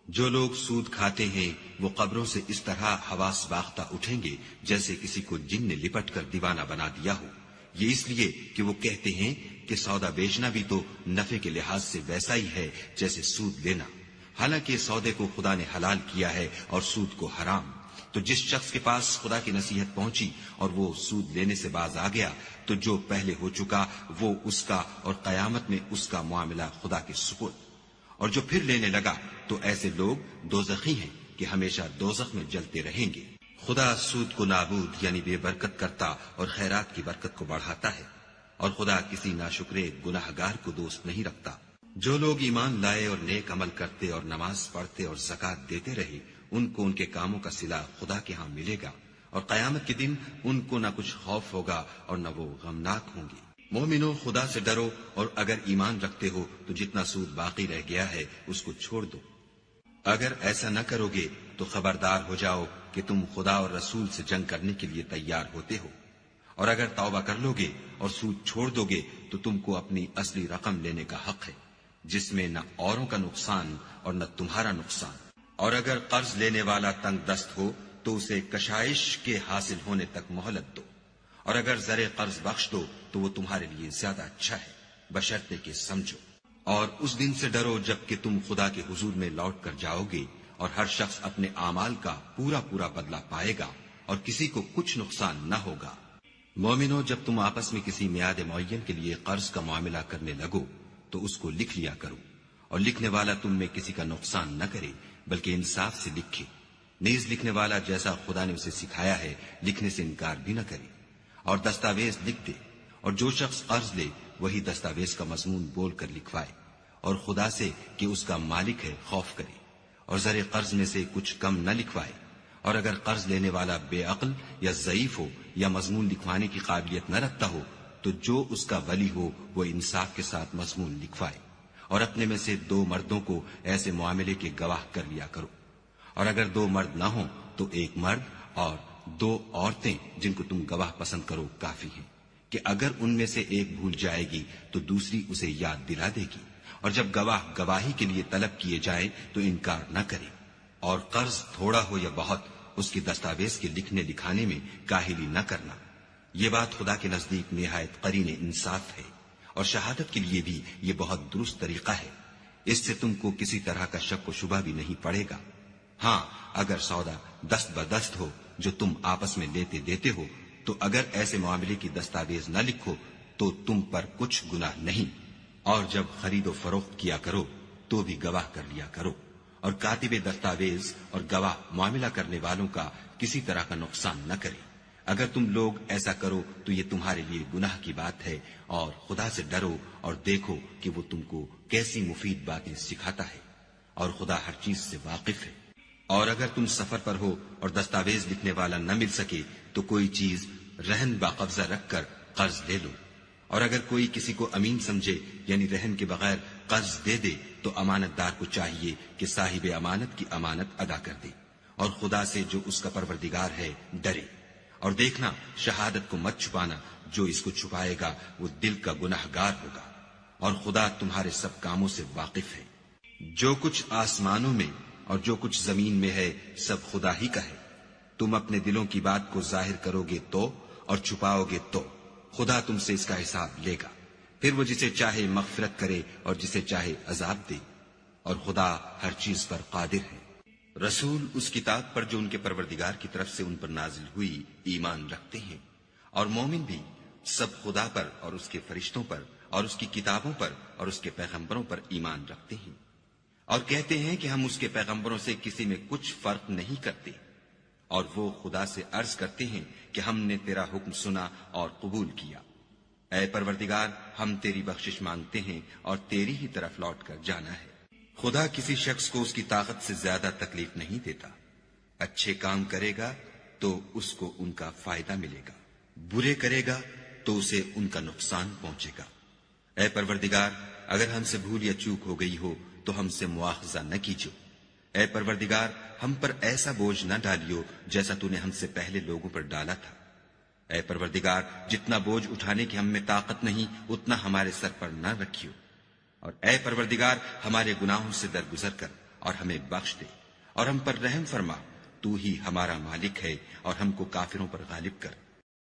جو لوگ سود کھاتے ہیں وہ قبروں سے اس طرح حواس باختہ اٹھیں گے جیسے کسی کو جن نے لپٹ کر دیوانہ بنا دیا ہو، یہ اس لیے کہ وہ کہتے ہیں کہ سودا بیچنا بھی تو نفع کے لحاظ سے ویسا ہی ہے جیسے سود لینا، حالانکہ سودے کو خدا نے حلال کیا ہے اور سود کو حرام۔ تو جس شخص کے پاس خدا کی نصیحت پہنچی اور وہ سود لینے سے باز آ گیا تو جو پہلے ہو چکا وہ اس کا، اور قیامت میں اس کا معاملہ خدا کے سپرد۔ اور جو پھر لینے لگا تو ایسے لوگ دوزخی ہیں کہ ہمیشہ دوزخ میں جلتے رہیں گے۔ خدا سود کو نابود یعنی بے برکت کرتا اور خیرات کی برکت کو بڑھاتا ہے، اور خدا کسی ناشکرے گناہگار کو دوست نہیں رکھتا۔ جو لوگ ایمان لائے اور نیک عمل کرتے اور نماز پڑھتے اور زکوٰۃ دیتے رہے ان کو ان کے کاموں کا صلہ خدا کے ہاں ملے گا، اور قیامت کے دن ان کو نہ کچھ خوف ہوگا اور نہ وہ غمناک ہوں گے۔ مومنو، خدا سے ڈرو، اور اگر ایمان رکھتے ہو تو جتنا سود باقی رہ گیا ہے اس کو چھوڑ دو۔ اگر ایسا نہ کرو گے تو خبردار ہو جاؤ کہ تم خدا اور رسول سے جنگ کرنے کے لیے تیار ہوتے ہو، اور اگر توبہ کر لو گے اور سود چھوڑ دو گے تو تم کو اپنی اصلی رقم لینے کا حق ہے، جس میں نہ اوروں کا نقصان اور نہ تمہارا نقصان۔ اور اگر قرض لینے والا تنگ دست ہو تو اسے کشائش کے حاصل ہونے تک مہلت دو، اور اگر زر قرض بخش دو تو وہ تمہارے لیے زیادہ اچھا ہے، بشرطے کہ سمجھو۔ اور اس دن سے ڈرو جب کہ تم خدا کے حضور میں لوٹ کر جاؤ گے، اور ہر شخص اپنے اعمال کا پورا پورا بدلہ پائے گا، اور کسی کو کچھ نقصان نہ ہوگا۔ مومنو، جب تم آپس میں کسی میعاد معین کے لیے قرض کا معاملہ کرنے لگو تو اس کو لکھ لیا کرو، اور لکھنے والا تم میں کسی کا نقصان نہ کرے بلکہ انصاف سے لکھے۔ نیز لکھنے والا جیسا خدا نے اسے سکھایا ہے لکھنے سے انکار بھی نہ کرے، اور دستاویز لکھ دے، اور جو شخص قرض لے وہی دستاویز کا مضمون بول کر لکھوائے، اور خدا سے کہ اس کا مالک ہے خوف کرے، اور زر قرض میں سے کچھ کم نہ لکھوائے۔ اور اگر قرض لینے والا بے عقل یا ضعیف ہو یا مضمون لکھوانے کی قابلیت نہ رکھتا ہو تو جو اس کا ولی ہو وہ انصاف کے ساتھ مضمون لکھوائے، اور اپنے میں سے 2 مردوں کو ایسے معاملے کے گواہ کر لیا کرو، اور اگر 2 مرد نہ ہوں تو 1 مرد اور 2 عورتیں جن کو تم گواہ پسند کرو کافی ہیں، کہ اگر ان میں سے ایک بھول جائے گی تو دوسری اسے یاد دلا دے گی، اور جب گواہ گواہی کے لیے طلب کیے جائیں تو انکار نہ کرے۔ اور قرض تھوڑا ہو یا بہت اس کی دستاویز کے لکھنے لکھانے میں کاہلی نہ کرنا، یہ بات خدا کے نزدیک نہایت قرین انصاف ہے، اور شہادت کے لیے بھی یہ بہت درست طریقہ ہے، اس سے تم کو کسی طرح کا شک و شبہ بھی نہیں پڑے گا۔ ہاں، اگر سودا دست بدست ہو جو تم آپس میں لیتے دیتے ہو تو اگر ایسے معاملے کی دستاویز نہ لکھو تو تم پر کچھ گناہ نہیں، اور جب خرید و فروخت کیا کرو تو بھی گواہ کر لیا کرو، اور کاتب دستاویز اور گواہ معاملہ کرنے والوں کا کسی طرح کا نقصان نہ کرے۔ اگر تم لوگ ایسا کرو تو یہ تمہارے لیے گناہ کی بات ہے، اور خدا سے ڈرو اور دیکھو کہ وہ تم کو کیسی مفید باتیں سکھاتا ہے، اور خدا ہر چیز سے واقف ہے۔ اور اگر تم سفر پر ہو اور دستاویز لکھنے والا نہ مل سکے تو کوئی چیز رہن باقبضہ رکھ کر قرض لے لو، اور اگر کوئی کسی کو امین سمجھے یعنی رہن کے بغیر قرض دے دے تو امانت دار کو چاہیے کہ صاحب امانت کی امانت ادا کر دے، اور خدا سے جو اس کا پروردگار ہے ڈرے۔ اور دیکھنا، شہادت کو مت چھپانا، جو اس کو چھپائے گا وہ دل کا گناہگار ہوگا، اور خدا تمہارے سب کاموں سے واقف ہے۔ جو کچھ آسمانوں میں اور جو کچھ زمین میں ہے سب خدا ہی کا ہے، تم اپنے دلوں کی بات کو ظاہر کرو گے تو اور چھپاؤ گے تو خدا تم سے اس کا حساب لے گا، پھر وہ جسے چاہے مغفرت کرے اور جسے چاہے عذاب دے، اور خدا ہر چیز پر قادر ہے۔ رسول اس کتاب پر جو ان کے پروردگار کی طرف سے ان پر نازل ہوئی ایمان رکھتے ہیں، اور مومن بھی سب خدا پر اور اس کے فرشتوں پر اور اس کی کتابوں پر اور اس کے پیغمبروں پر ایمان رکھتے ہیں، اور کہتے ہیں کہ ہم اس کے پیغمبروں سے کسی میں کچھ فرق نہیں کرتے، اور وہ خدا سے عرض کرتے ہیں کہ ہم نے تیرا حکم سنا اور قبول کیا۔ اے پروردگار، ہم تیری بخشش مانگتے ہیں اور تیری ہی طرف لوٹ کر جانا ہے۔ خدا کسی شخص کو اس کی طاقت سے زیادہ تکلیف نہیں دیتا، اچھے کام کرے گا تو اس کو ان کا فائدہ ملے گا، برے کرے گا تو اسے ان کا نقصان پہنچے گا۔ اے پروردگار، اگر ہم سے بھول یا چوک ہو گئی ہو تو ہم سے مواخذہ نہ کیجو۔ اے پروردگار، ہم پر ایسا بوجھ نہ ڈالیو جیسا تو نے ہم سے پہلے لوگوں پر ڈالا تھا۔ اے پروردگار، جتنا بوجھ اٹھانے کی ہم میں طاقت نہیں اتنا ہمارے سر پر نہ رکھیو، اور اے پروردگار ہمارے گناہوں سے درگزر کر اور ہمیں بخش دے اور ہم پر رحم فرما، تو ہی ہمارا مالک ہے اور ہم کو کافروں پر غالب کر۔